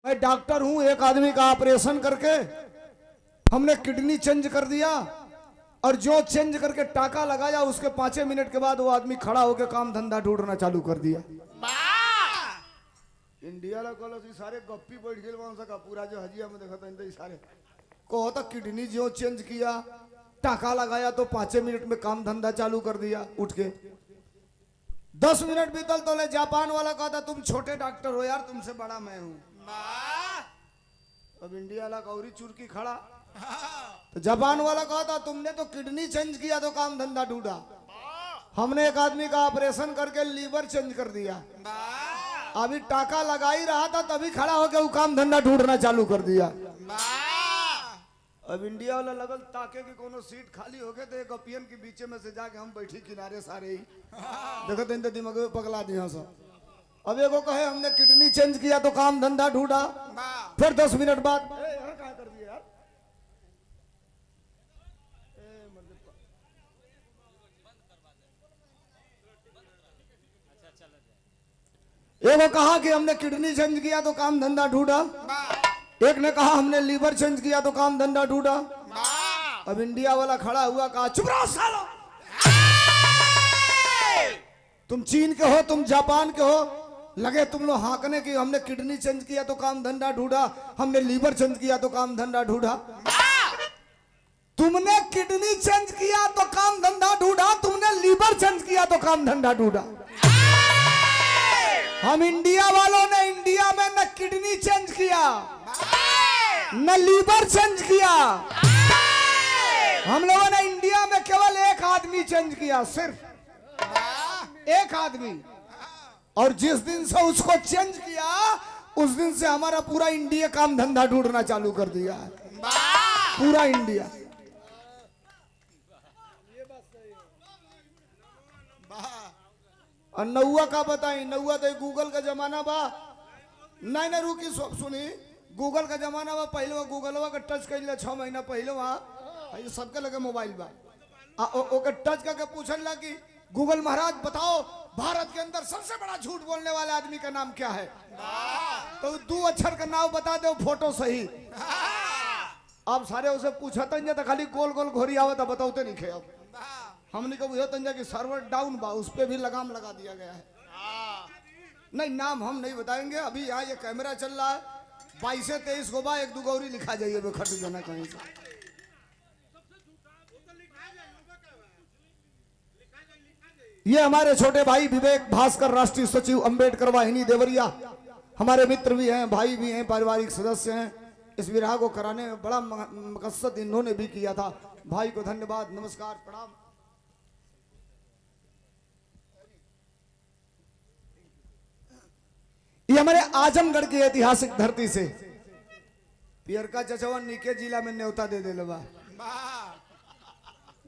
मैं डॉक्टर हूं। एक आदमी का ऑपरेशन करके हमने किडनी चेंज कर दिया और जो चेंज करके टाका लगाया उसके 5 मिनट के बाद वो आदमी खड़ा होकर काम धंधा ढूंढना चालू कर दिया। इंडिया ला कॉलेज सारे गप्पी बैठ गए वहां का पूरा जो हजिया में देखा था सारे को होता किडनी जो चेंज किया टाका लगाया तो 5 मिनट में काम धंधा चालू कर दिया। उठ के 10 मिनट बीतल तो ले जापान वाला कहा था तुम छोटे डॉक्टर हो यार, तुमसे बड़ा मैं हूं। अब इंडिया वाला गौरी चुरकी खड़ा तो जापान वाला कहा था तुमने तो किडनी चेंज किया तो काम धंधा ढूंढा, हमने एक आदमी का ऑपरेशन करके लीवर चेंज कर दिया। अभी टाका लगा ही रहा था तभी खड़ा होकर वो काम धंधा ढूंढना चालू कर दिया। अब इंडिया वाला लगल ताके की कोनो सीट खाली हो गए तो एक अपियन के बीच में से जाके हम बैठी किनारे सारे ही देखते दिमाग में पगला दिया सब। अब एगो कहे हमने किडनी चेंज किया तो काम धंधा ढूंढा, फिर 10 मिनट बाद कर दिया यार एगो कहा कि हमने किडनी चेंज किया तो काम धंधा ढूंढा, एक ने कहा हमने लीवर चेंज किया तो काम धंधा ढूंढा। अब इंडिया वाला खड़ा हुआ कहा चुप रहो सालो, तुम चीन के हो तुम जापान के हो, लगे तुम लोग हाँकने की हमने किडनी चेंज किया तो काम धंधा ढूंढा, हमने लीवर चेंज किया तो काम धंधा ढूंढा। तुमने किडनी चेंज किया तो काम धंधा ढूंढा, तुमने लीवर चेंज किया तो काम धंधा ढूंढा। हम इंडिया वालों ने इंडिया में न किडनी चेंज किया न लीवर चेंज किया, हम लोगों ने इंडिया में केवल एक आदमी चेंज किया, सिर्फ एक आदमी। और जिस दिन से उसको चेंज किया उस दिन से हमारा पूरा इंडिया काम धंधा ढूंढना चालू कर दिया है, पूरा इंडिया। और नौवा का बताई, नौवा तो गूगल का जमाना बा, नहीं नहीं रुकी सुनी, गूगल का जमाना बा। पहले वो गूगलवा का टच कर लिया 6 महीना पहले वहाँ सबके लगे मोबाइल बा, ओके टच करके पूछने लगा कि गूगल महाराज बताओ भारत के अंदर सबसे बड़ा झूठ बोलने वाले आदमी का नाम क्या है, तो 2 अक्षर का नाम बता दो फोटो सही। अब सारे उसे पूछा तो खाली गोल गोल घोरी आवत बताओते नहीं खे। अब हमने को बुझा तंजा कि सर्वर डाउन बा, उस पर भी लगाम लगा दिया गया है। नहीं नाम हम नहीं बताएंगे, अभी यहाँ ये कैमरा चल रहा है 22 से 23 को बा 1-2 गौरी लिखा जाइए खट जाना कहीं से। ये हमारे छोटे भाई विवेक भास्कर राष्ट्रीय सचिव अंबेडकर वाहिनी देवरिया हमारे मित्र भी हैं, भाई भी हैं, पारिवारिक सदस्य हैं। इस विरह को कराने में बड़ा मकसद इन्होंने भी किया था। भाई को धन्यवाद, नमस्कार, प्रणाम। ये हमारे आजमगढ़ की ऐतिहासिक धरती से पियरका चचवन नीके जिला में न्योता दे दिल बा।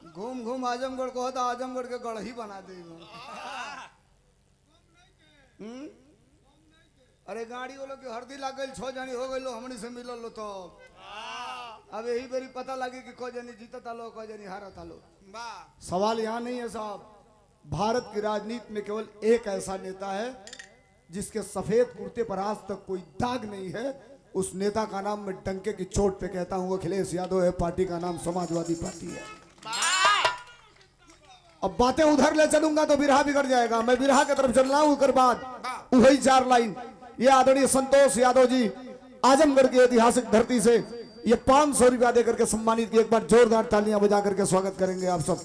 घूम घूम आजमगढ़ को होता आजमगढ़ के गढ़ ही बना दे। अरे गाड़ी वालों की हरदी लग गई 6 जनी हो गई लो हमनी से मिलल लो, तो अब यही बेरी पता लगी कि को जनी जीता लो को जनी हारता लो। सवाल यहाँ नहीं है साहब, भारत की राजनीति में केवल एक ऐसा नेता है जिसके सफेद कुर्ते पर आज तक कोई दाग नहीं है। उस नेता का नाम मैं डंके की चोट पे कहता हूं अखिलेश यादव है, पार्टी का नाम समाजवादी पार्टी है। अब बातें उधर ले चलूंगा तो बिरहा बिगड़ जाएगा, मैं बिरहा की तरफ चल रहा हूं। उसके बाद वही 4 लाइन ये आदरणीय संतोष यादव जी आजमगढ़ की ऐतिहासिक धरती से ये 500 रुपया देकर के सम्मानित किए। एक बार जोरदार तालियां बजा करके स्वागत करेंगे आप सब।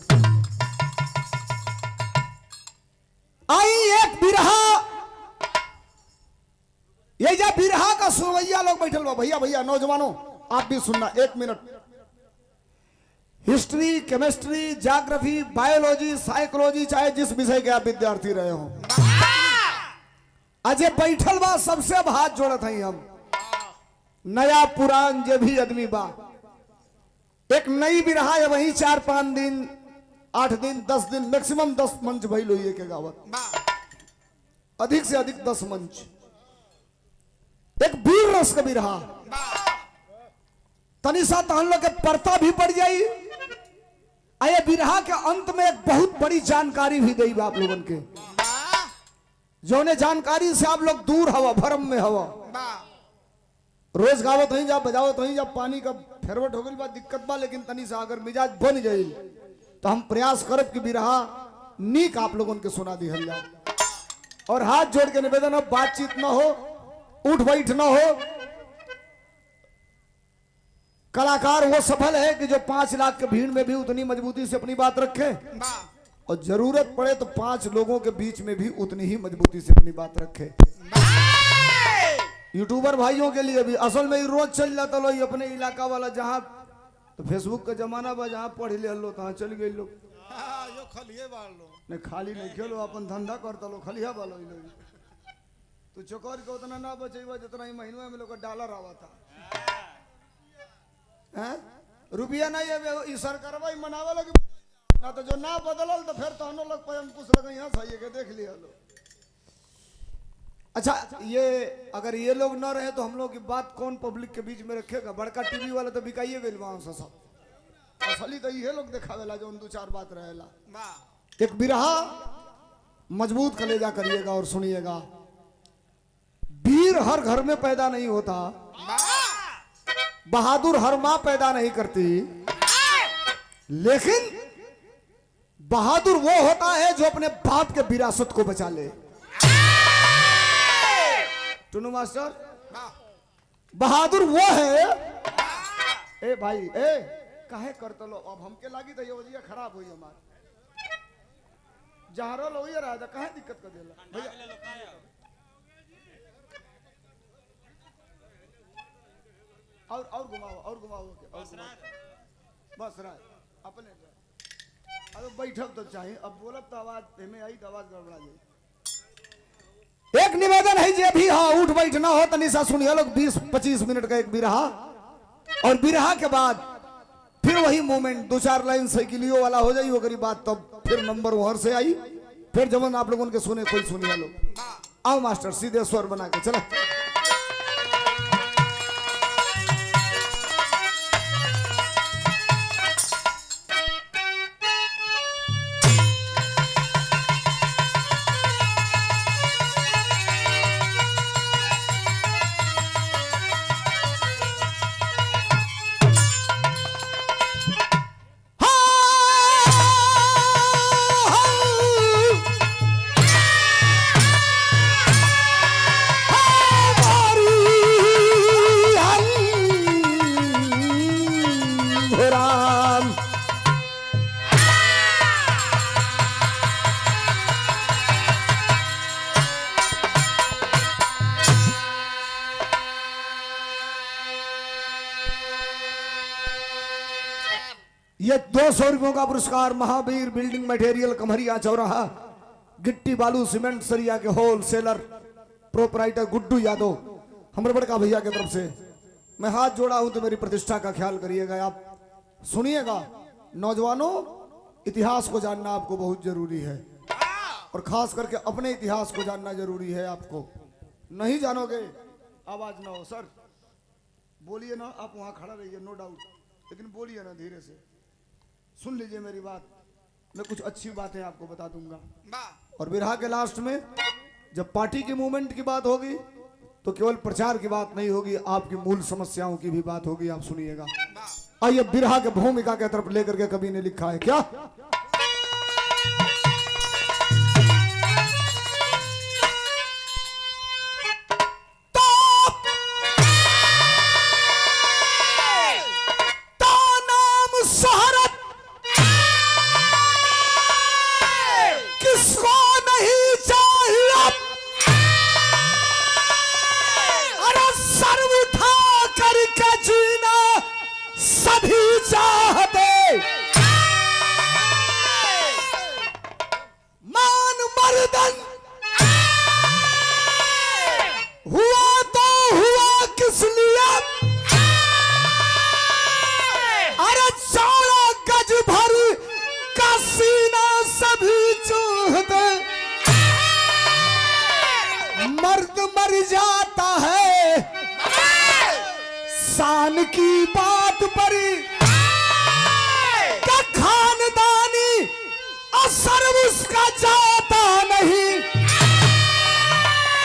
आई एक बिरहा, ये जो बिरहा का सुरवैया लोग बैठल बा, भैया भैया नौजवानों आप भी सुनना 1 minute. History, chemistry, geography, biology, psychology, चाहे जिस विषय के आप विद्यार्थी रहे हो, अजय बैठल बा सबसे अब हाथ जोड़त हई हम। नया पुरान जे भी आदमी बा, एक नई बिरहा है वही 4-5 दिन 8 दिन 10 दिन मैक्सिमम 10 मंच भइल होइए के गावत, अधिक से अधिक 10 मंच। एक वीर रस का बिरहा तनिषा तहन लोग के परता भी पड़ जाई। आये बिरहा के अंत में एक बहुत बड़ी जानकारी भी दी आप लोगों के, जो ने जानकारी से आप लोग दूर हवा भरम में हवा। रोज गावत हई जा बजावत हई जा पानी का फेरवट हो गई बा दिक्कत बा, लेकिन तनी सा अगर मिजाज बन जाई तो हम प्रयास करब कि बिरहा नीक आप लोगों के सुना दी हल जाओ। और हाथ जोड़ के निवेदन हो, बातचीत ना हो, उठ बैठ ना हो। कलाकार वो सफल है कि जो 5 लाख के भीड़ में भी उतनी मजबूती से अपनी बात रखे, और जरूरत पड़े तो 5 लोगों के बीच में भी उतनी ही मजबूती से अपनी बात रखे। यूट्यूबर भाइयों के लिए भी असल में रोज चल जाता लो अपने इलाका वाला, जहां तो फेसबुक का जमाना बा, जहां पढ़ ले लो तहां चल गए लोग। यो खलिए बाड़ लो नहीं खाली नहीं खेलो, अपन धंधा करता लो, खलिया वालो तू चकोर के उतना ना बचेबा जितना ही महीनों में लोग डॉलर आवा था। हैं रुपया नहीं है ई सरकारवा ही मनावे लगी ना, तो जो ना बदलल तो फिर तो हम लोग पे अंकुश लगे यहाँ सही के देख लिया लो। अच्छा ये अगर ये लोग ना रहे तो हम लोग की बात कौन पब्लिक के बीच में रखेगा? बड़का टीवी वाला तो बिकाइए गइल वहां से सब, असली तो ये लोग दिखावेला जो 2-4 बात रहेला। एक बिरहा मजबूत कलेजा करिएगा और सुनिएगा। वीर हर घर में पैदा नहीं होता, बहादुर हर मां पैदा नहीं करती, लेकिन बहादुर वो होता है जो अपने बाप के विरासत को बचा ले। टुनू मास्टर, बहादुर वो है। ए भाई ए काहे करते लो, अब हमके लागी तो ये वजह खराब हुई हमार जहां रो लो ये रहा था, काहे दिक्कत कर देला भैया। और घुमाओ और घुमाओ बस राय अपने अरे बैठब तो चाहिए, अब बोलब तो आवाज में आई तो आवाज गड़बड़ा जाए। एक निवेदन है जे भी हाँ उठ बैठ ना हो तनी सा सुनिए लोग, 20-25 मिनट का एक बिरहा, और बिरहा के बाद फिर वही मोमेंट 2-4 लाइन साइकिलियो वाला हो जाई ओकरी बात, तब फिर नंबर वहर से आई, फिर जब आप लोगों के सुने कोई सुनिए लोग। आओ मास्टर सीधे स्वर बना के चला। ये 200 रुपयों का पुरस्कार महावीर बिल्डिंग मटेरियल कमरिया चौराहा, गिट्टी बालू सीमेंट सरिया के होलसेलर प्रोपराइटर गुड्डू यादव हमारे बड़का भैया की तरफ से मैं हाथ जोड़ा हूं, तो मेरी प्रतिष्ठा का ख्याल करिएगा। आप सुनिएगा नौजवानों, इतिहास को जानना आपको बहुत जरूरी है, और खास करके अपने इतिहास को जानना जरूरी है। आपको नहीं जानोगे आवाज ना हो। सर बोलिए ना, आप वहां खड़ा रहिए नो डाउट, लेकिन बोलिए ना धीरे से, सुन लीजिए मेरी बात। मैं कुछ अच्छी बातें आपको बता दूंगा, और बिरहा के लास्ट में जब पार्टी की मूवमेंट की बात होगी तो केवल प्रचार की बात नहीं होगी, आपकी मूल समस्याओं की भी बात होगी। आप सुनिएगा। आइए बिरहा के भूमिका के तरफ लेकर के कवि ने लिखा है क्या, शान की बात पर का खानदानी असर उसका जाता नहीं।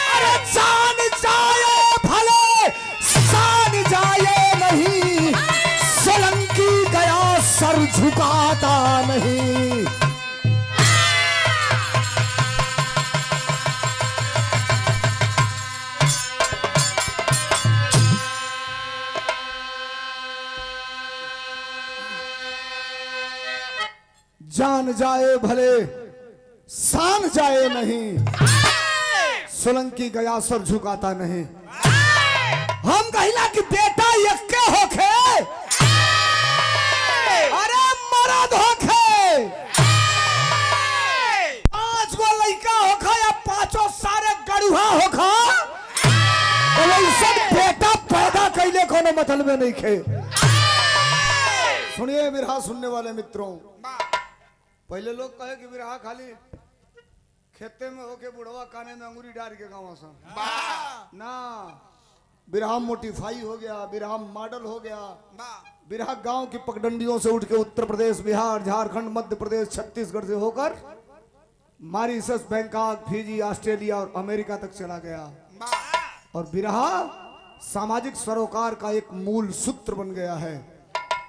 अरे जान जाए भले झुकाता नहीं। जान जाए भले शान जाए नहीं, सोलंकी गया सर झुकाता नहीं। हम कहिला कि बेटा यक्के होखे, अरे मरद होखे, 5 गो लड़का होखा या 5 सारे गड़ुहा होखा, तो वैसे बेटा पैदा कैले कोनो मतलब नहीं खे। सुनिए बिरहा सुनने वाले मित्रों, पहले लोग कहे कि बिरहा खाली खेते में होके बुढ़वा काने में अंगूरी डाल के गाँव सा ना, बिरहा मोटिफाई हो गया, बिरहा मॉडल हो गया, बिरहा गांव की पगडंडियों से उठ के उत्तर प्रदेश, बिहार, झारखंड, मध्य प्रदेश, छत्तीसगढ़ से होकर मॉरिशस, बैंकॉक, फिजी, ऑस्ट्रेलिया और अमेरिका तक चला गया। और बिरहा सामाजिक सरोकार का एक मूल सूत्र बन गया है।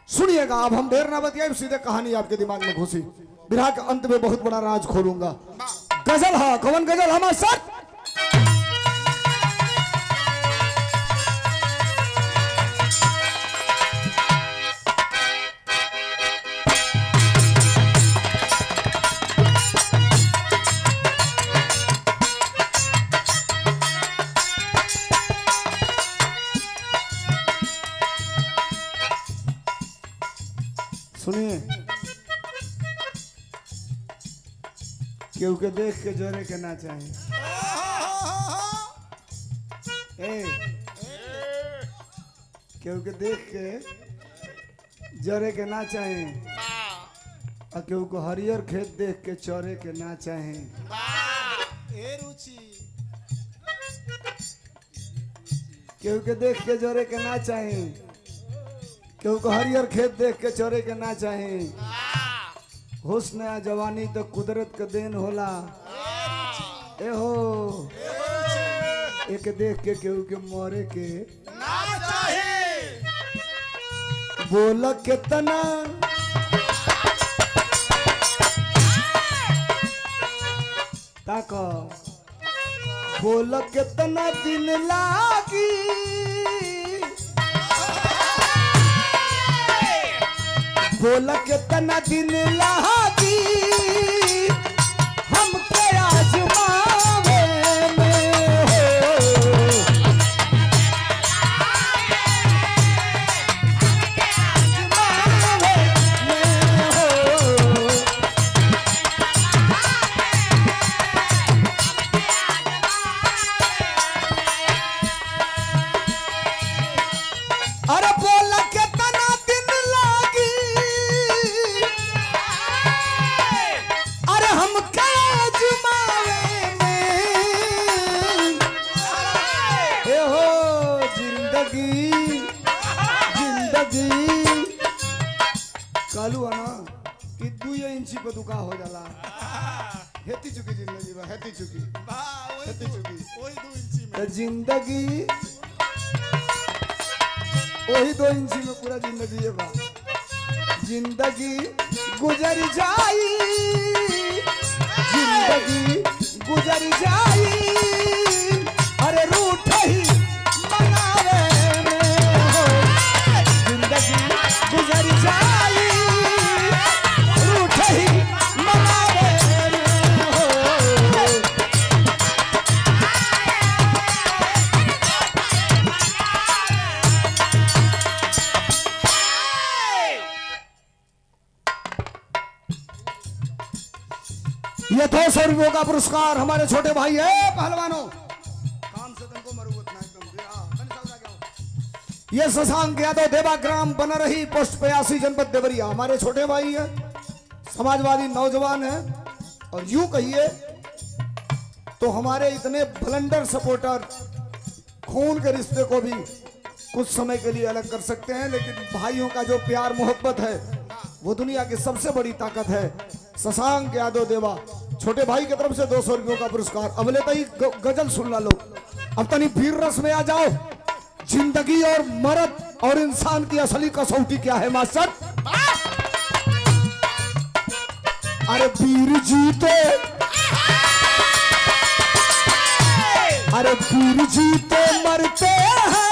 सुनिएगा, अब हम देर ना बतियाए, सीधे कहानी आपके दिमाग में घुसी। बिरहा के अंत में बहुत बड़ा राज खोलूंगा। गजल हा, कौन गजल हमारे साथ? सुनिए, केहू के देख के जोरे के ना चाहिए। केहू के देख के जोरे के ना चाहिए, और केहू को हरियर खेत देख के चोरे के ना चाहिए। केहू के देख के जोरे के ना चाहिए, केहू को हरियर खेत देख के चोरे के ना चाहिए। हुस्न या जवानी तो कुदरत का देन होला। ए हो एक देख के केहू के मोरे के ना चाहे। बोल कितना ताको, बोल कितना दिन लागी, बोल कितना दिन लागी, हम के आजमावे में हो। आजमावे में हो। अरे बोल कितना दिन लागी, अरे हम के आजमावे में। ए हो जिंदगी, जिंदगी कालू है ना कि 2 इंची पे दुका हो जाला। हेती चुकी जिंदगी बा, हेती चुकी, हेती चुकी। वही 2 इंची में तो जिंदगी वही 2 इंची में पूरा जिंदगी है बा। जिंदगी गुजर जाई, जिंदगी गुजर जाई, अरे रूठ ही मनावे में हो। जिंदगी गुजर जाई, रूठ ही मनावे में हो। ये 200 रुपयों का पुरस्कार हमारे छोटे भाई है पहलवानों, काम से तुमको मरुवत ना एकदम। ये शशांक यादव, देवाग्राम, बनरही, पोस्ट 82, जनपद देवरिया, हमारे छोटे भाई है, समाजवादी नौजवान है। और यूं कहिए तो हमारे इतने ब्लंडर सपोर्टर खून के रिश्ते को भी कुछ समय के लिए अलग कर सकते हैं, लेकिन भाइयों का जो प्यार मोहब्बत है वो दुनिया की सबसे बड़ी ताकत है। शशांक यादव देवा, छोटे भाई की तरफ से 200 रुपयों का पुरस्कार। अब लेते ही गजल सुन ला लो, अब तनी वीर रस में आ जाओ। जिंदगी और मर्द और इंसान की असली कसौटी क्या है मास्टर? अरे वीर जीते, अरे वीर जीते मरते हैं,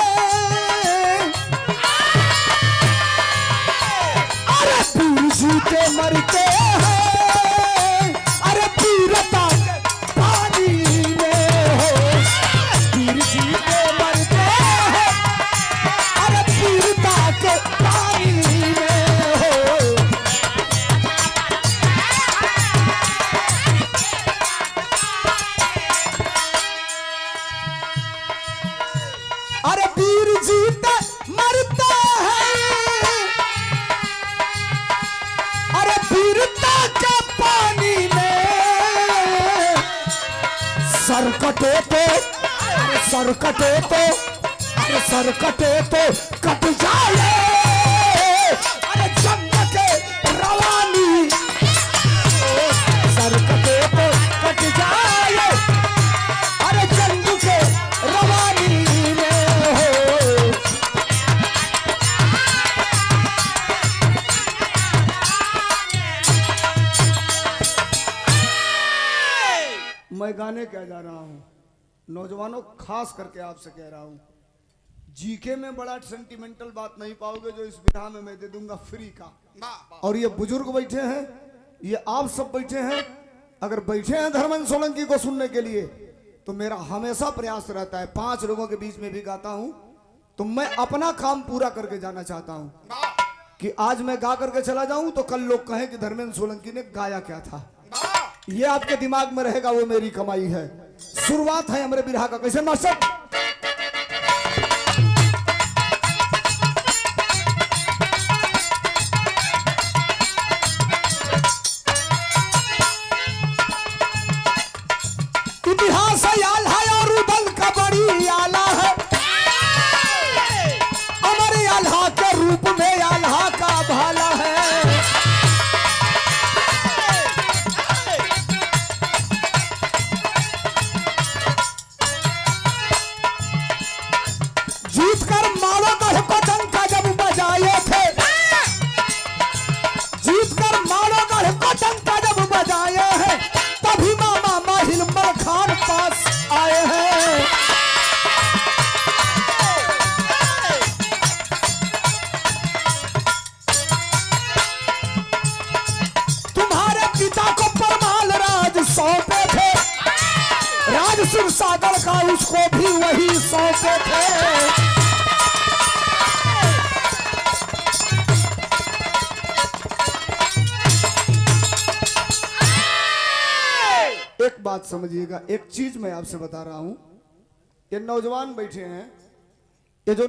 अरे वीर जीते मरते हैं, अरे वीरता के पानी में हो, वीर जीते मरते हैं, अरे वीरता के पानी में हो। अरे वीर जीते मरते हैं, अरे वीरता के पानी में सर कटे तो, अरे सर कटे तो, अरे सर कटे तो कट जाए, अरे जंग के रवानी, सर कटे तो कट जाए, अरे जंग के रवानी में हो। मैं गाने कह जा रहा हूं, नौजवानों खास करके आपसे कह रहा हूं, जीके में बड़ा सेंटिमेंटल बात नहीं पाओगे जो इस विधा में मैं दे दूंगा फ्री का। और ये बुजुर्ग बैठे हैं, ये आप सब बैठे हैं, अगर बैठे हैं धर्मेंद्र सोलंकी को सुनने के लिए तो मेरा हमेशा प्रयास रहता है 5 लोगों के बीच में भी गाता हूं तो मैं अपना काम पूरा करके जाना चाहता हूं कि आज मैं गा करके चला जाऊं तो कल लोग कहें कि धर्मेंद्र सोलंकी ने गाया क्या था। ये आपके दिमाग में रहेगा, वो मेरी कमाई है। शुरुआत है हमरे बिरहा का। कैसे मास्टर? इतिहास आल्हा और उदल का बड़ी आला है, अमर आल्हा के रूप में आल्हा का भाला है। जीत कर मालोगढ़ को डंका जब बजाए थे, जीत कर मालोगढ़ को डंका जब बजाए हैं, तभी मामा माहिल मलखान पास आए हैं। तुम्हारे पिता को परमाल राज सौंपे थे, राज सिर सागर का उसको भी वही सौंपे थे। एक बात समझिएगा, एक चीज मैं आपसे बता रहा हूं, ये नौजवान बैठे हैं, ये जो